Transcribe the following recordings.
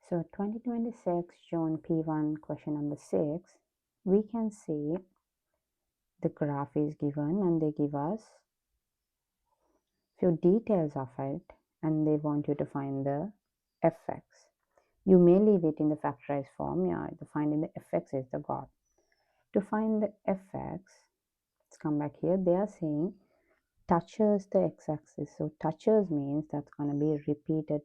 So 2026 June P1 question number 6, we can see the graph is given and they give us few details of it and they want you to find the fx. You may leave it in the factorized form, the finding the fx is the goal. To find the fx, let's come back here, they are saying touches the x-axis. So touches means that's going to be repeated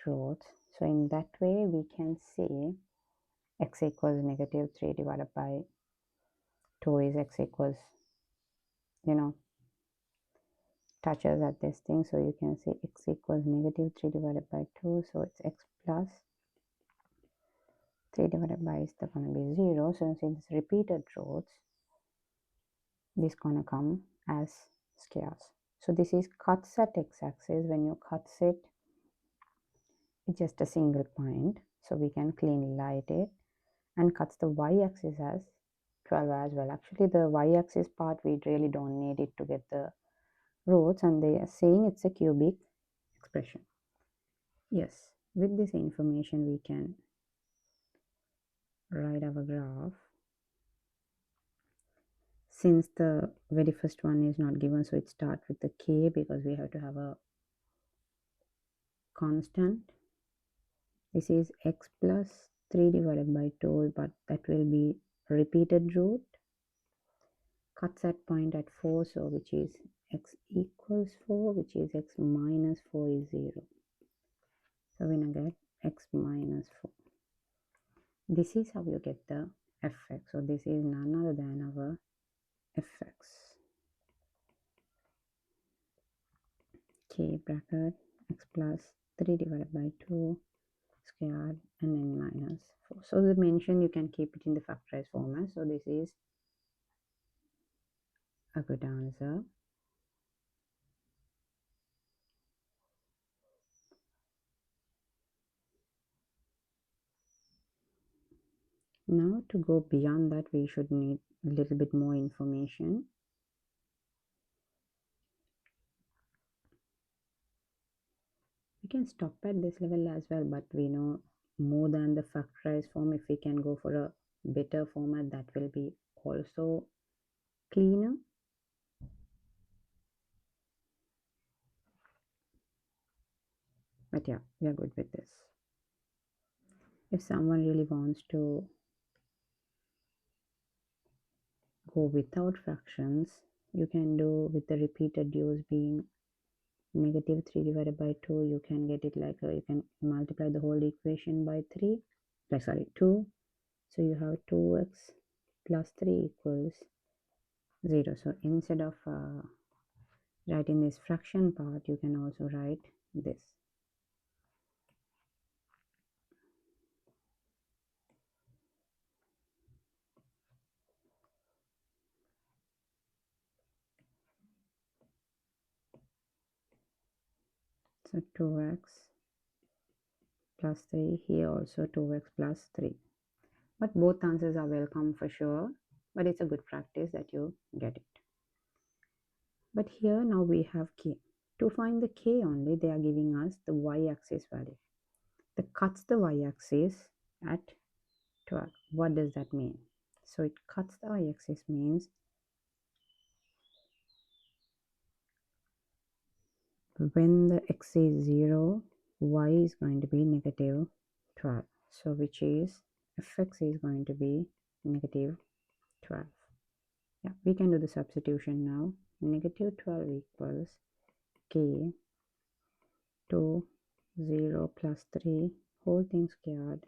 roots. So in that way we can see x equals negative 3 divided by 2 is x equals, touches at this thing. So you can say x equals negative 3 divided by 2. So it's x plus 3 divided by is going to be 0. So since it's repeated roots, this is going to come as squares. So this is cuts at x-axis. When you cuts it, it's just a single point. So we can cleanly light it, and cuts the y-axis as 12 as well. Actually, the y-axis part, we really don't need it to get the roots, and they are saying it's a cubic expression. Yes, with this information we can write our graph. Since the very first one is not given, so it starts with the k because we have to have a constant. This is x plus 3 divided by 2, but that will be repeated root. Cuts at point at 4, so which is x equals 4, which is x minus 4 is 0. So we're going to get x minus 4. This is how you get the fx. So this is none other than our fx. K bracket x plus 3 divided by 2 squared and then minus 4. So the mention you can keep it in the factorized format. So this is a good answer. Now to go beyond that, we should need a little bit more information. We can stop at this level as well, but we know more than the factorized form. If we can go for a better format, that will be also cleaner. But yeah, we are good with this. If someone really wants to go without fractions, you can do with the repeated use being negative 3 divided by 2. You can get it like you can multiply the whole equation by 2. So you have 2x plus 3 equals 0. So instead of writing this fraction part, you can also write this. So 2x plus 3, here also 2x plus 3. But both answers are welcome for sure, but it's a good practice that you get it. But here now we have k. To find the k only, they are giving us the y-axis value. The cuts the y-axis at 12. What does that mean? So it cuts the y-axis means when the x is 0, y is going to be negative 12. So which is fx is going to be negative 12. Yeah, we can do the substitution now. Negative 12 equals k 2 0 plus 3 whole thing squared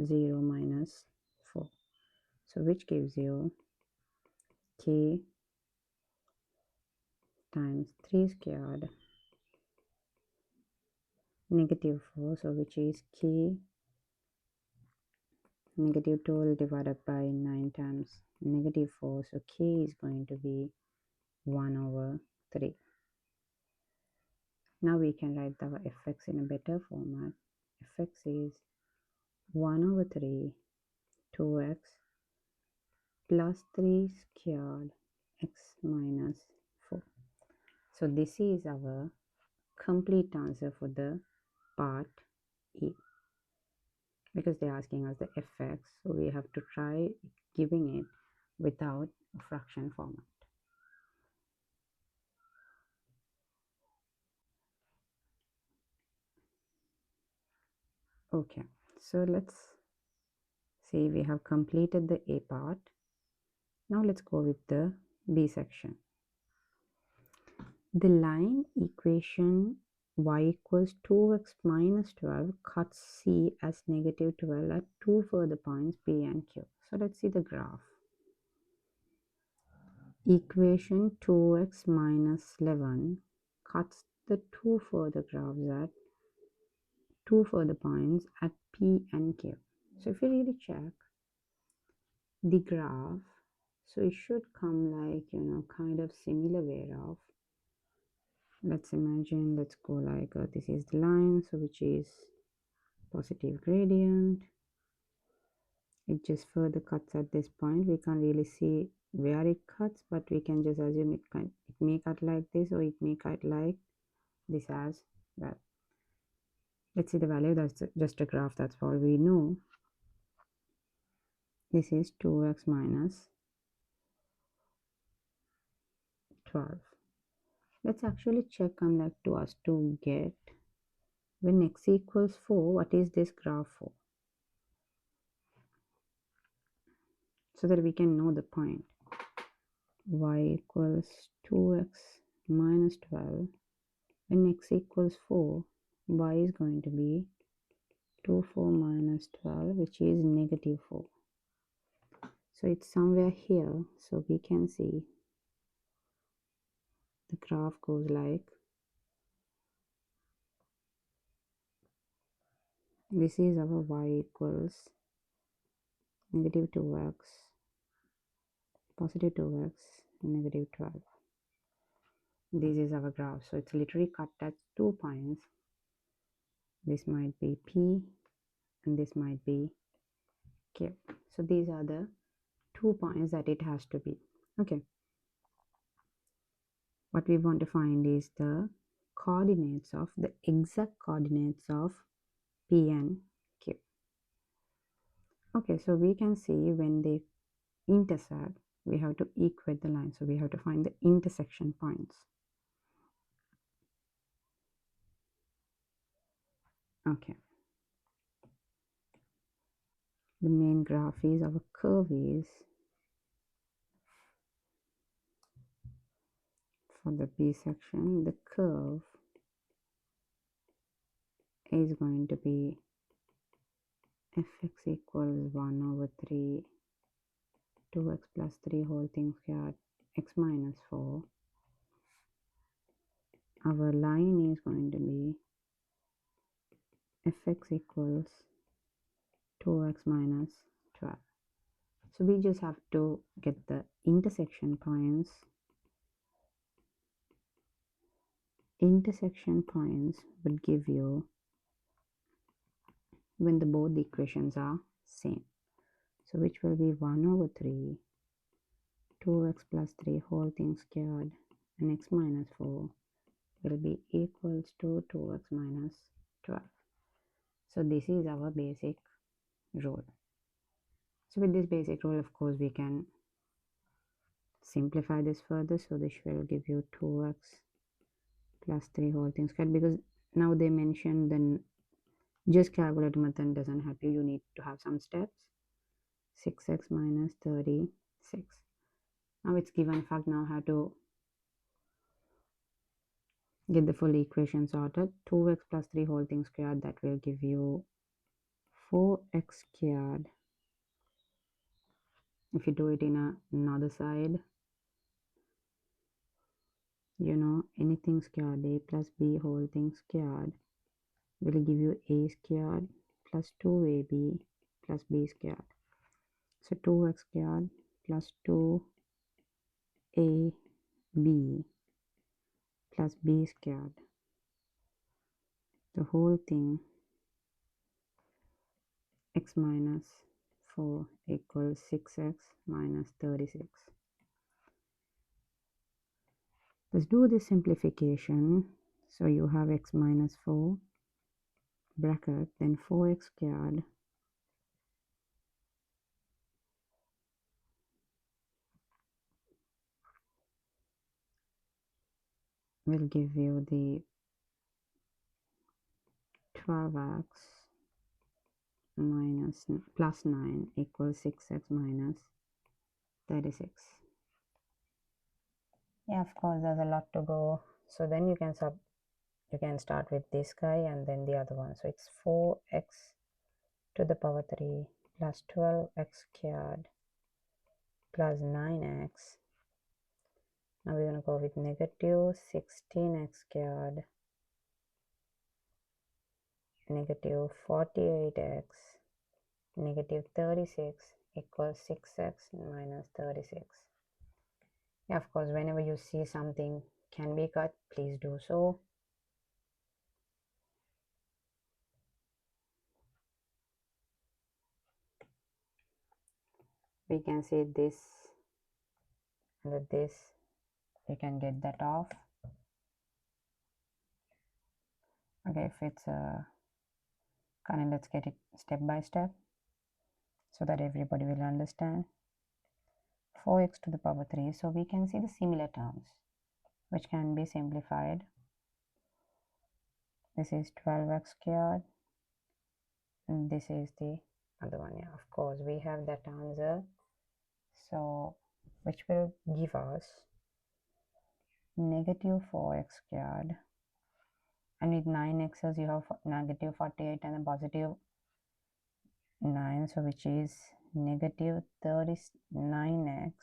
0 minus 4. So which gives you k times 3 squared negative 4. So which is k negative 12 divided by 9 times negative 4. So k is going to be 1 over 3. Now we can write our fx in a better format. Fx is 1 over 3 2x plus 3 squared x minus 4. So this is our complete answer for the part E, because they're asking us the fx, so we have to try giving it without a fraction format. Okay, so let's see, we have completed the A part. Now let's go with the B section. The line equation y equals 2x minus 12 cuts C as negative 12 at two further points P and Q. So let's see the graph. Equation 2x minus 11 cuts the two further graphs at two further points at P and Q. So if you really check the graph, so it should come like, kind of similar way of, let's imagine, let's go like this is the line, so which is positive gradient. It just further cuts at this point. We can't really see where it cuts, but we can just assume it may cut like this, or it may cut like this as well. Let's see the value. That's just a graph, that's all we know. This is 2x minus 12. Let's actually check unlike to us to get when x equals 4, what is this graph for? So that we can know the point. Y equals 2x minus 12. When x equals 4, y is going to be 2, 4 minus 12, which is negative 4. So it's somewhere here. So we can see the graph goes like this is our y equals negative 2x, positive 2x, negative 12. This is our graph. So it's literally cut at 2 points. This might be P and this might be Q. So these are the 2 points that it has to be. Okay. What we want to find is the coordinates of the exact coordinates of P and Q. Okay, so we can see when they intersect, we have to equate the line. So we have to find the intersection points. Okay. The main graph is our curve is for the B section, the curve is going to be fx equals 1 over 3, 2x plus 3 whole thing squared, x minus 4. Our line is going to be fx equals 2x minus 12. So we just have to get the intersection points. Intersection points would give you when both the equations are same. So which will be 1 over 3, 2x plus 3 whole thing squared, and x minus 4 will be equals to 2x minus 12. So this is our basic rule. So with this basic rule, of course, we can simplify this further. So this will give you 2x plus 3 whole thing squared, because now they mentioned then just calculate method doesn't help you. You need to have some steps. 6x minus 36. Now it's given fact. Now how to get the full equation sorted. 2x plus 3 whole thing squared, that will give you 4x squared. If you do it in another side, anything squared, a plus b whole thing squared will give you a squared plus 2ab plus b squared. So 2x squared plus 2ab plus b squared, the whole thing, x minus 4 equals 6x minus 36. Let's do this simplification. So you have x minus 4 bracket, then 4x squared will give you the 12x minus plus 9 equals 6x minus 36. Yeah, of course, there's a lot to go. So then you can start with this guy and then the other one. So it's 4x to the power 3 plus 12x squared plus 9x. Now we're going to go with negative 16x squared, negative 48x, negative 36 equals 6x minus 36. Yeah, of course, whenever you see something can be cut, please do so. We can see this and this, you can get that off. Okay, if it's let's get it step by step so that everybody will understand. 4x to the power 3, so we can see the similar terms which can be simplified. This is 12x squared and this is the other one. Yeah, of course we have that answer, so which will give us negative 4x squared, and with 9x's you have negative 48 and a positive 9, so which is negative 39x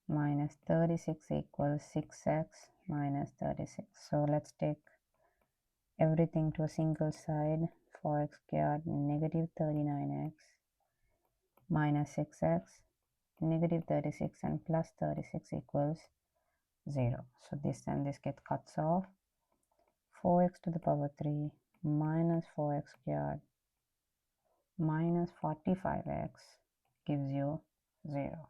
minus 36 equals 6x minus 36. So let's take everything to a single side. 4x squared negative 39x minus 6x, negative 36 and plus 36 equals 0. So this and this get cuts off. 4x to the power 3 minus 4x squared minus 45x gives you 0.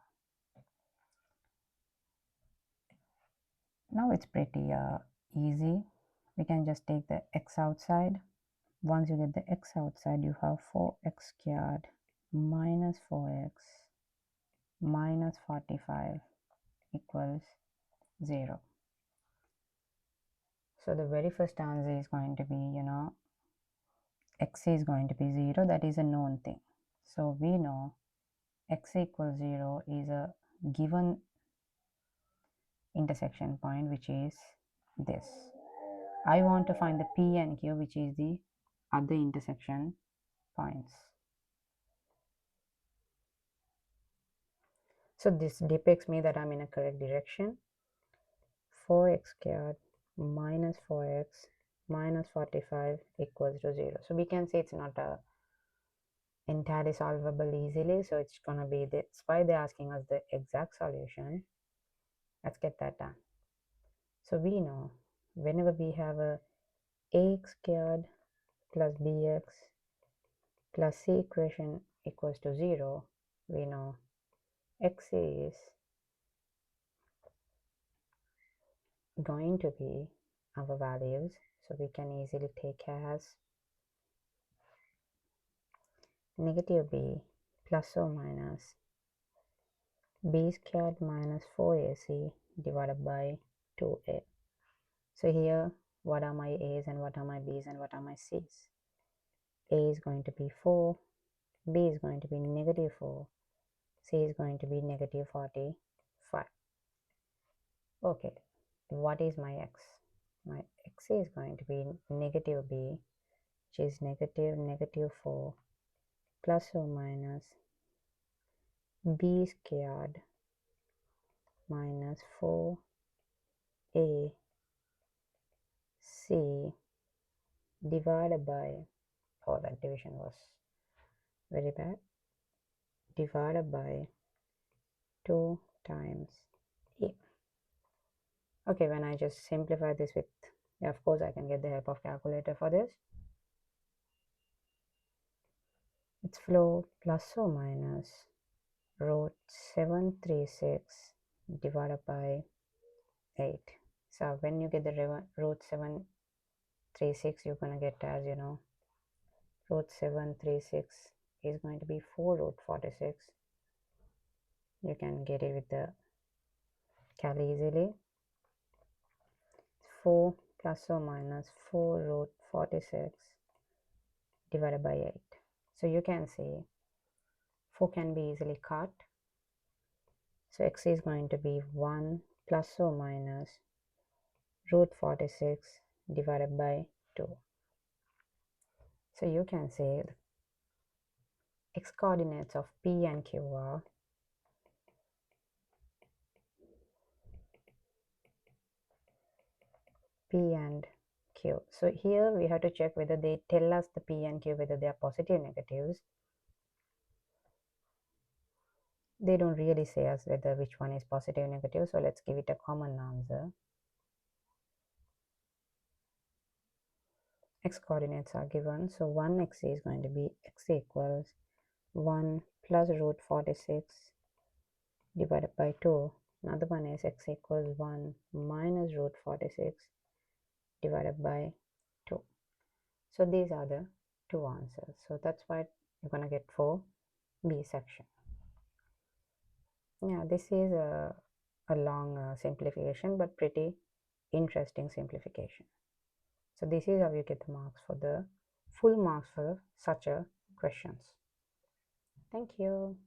Now it's pretty easy. We can just take the x outside. Once you get the x outside, you have 4x squared minus 4x minus 45 equals 0. So the very first answer is going to be, x is going to be 0. That is a known thing. So we know x equals 0 is a given intersection point, which is this. I want to find the P and Q, which is the other intersection points. So this depicts me that I'm in a correct direction. 4x squared minus 4x minus 45 equals to 0. So we can say it's not entirely solvable easily. So it's going to be, that's why they're asking us the exact solution. Let's get that done. So we know whenever we have a ax squared plus bx plus c equation equals to 0, we know x is going to be our values. So we can easily take as negative b plus or minus b squared minus 4ac divided by 2a. So here, what are my a's and what are my b's and what are my c's? A is going to be 4, b is going to be negative 4, c is going to be negative 45. Okay, what is my x? My x is going to be negative b, which is negative 4 plus or minus b squared minus 4ac divided by, oh, that division was very bad, divided by 2 times a. Okay, when I just simplify this with, yeah, of course I can get the help of calculator for this. It's flow plus or minus root 736 divided by 8. So when you get the root 736, you're going to get, as you know, root 736 is going to be 4 root 46. You can get it with the cal easily. 4 plus or minus 4 root 46 divided by 8. So you can see 4 can be easily cut. So x is going to be 1 plus or minus root 46 divided by 2. So you can say the x coordinates of P and Q are P and Q. So here we have to check whether they tell us the P and Q, whether they are positive or negatives. They don't really say us whether which one is positive or negative. So let's give it a common answer. X coordinates are given. So one x is going to be x equals 1 plus root 46 divided by 2. Another one is x equals 1 minus root 46 divided by 2. So these are the two answers. So that's why you're going to get for B section. Yeah, this is a long simplification, but pretty interesting simplification. So this is how you get the marks for the full marks for such a questions. Thank you.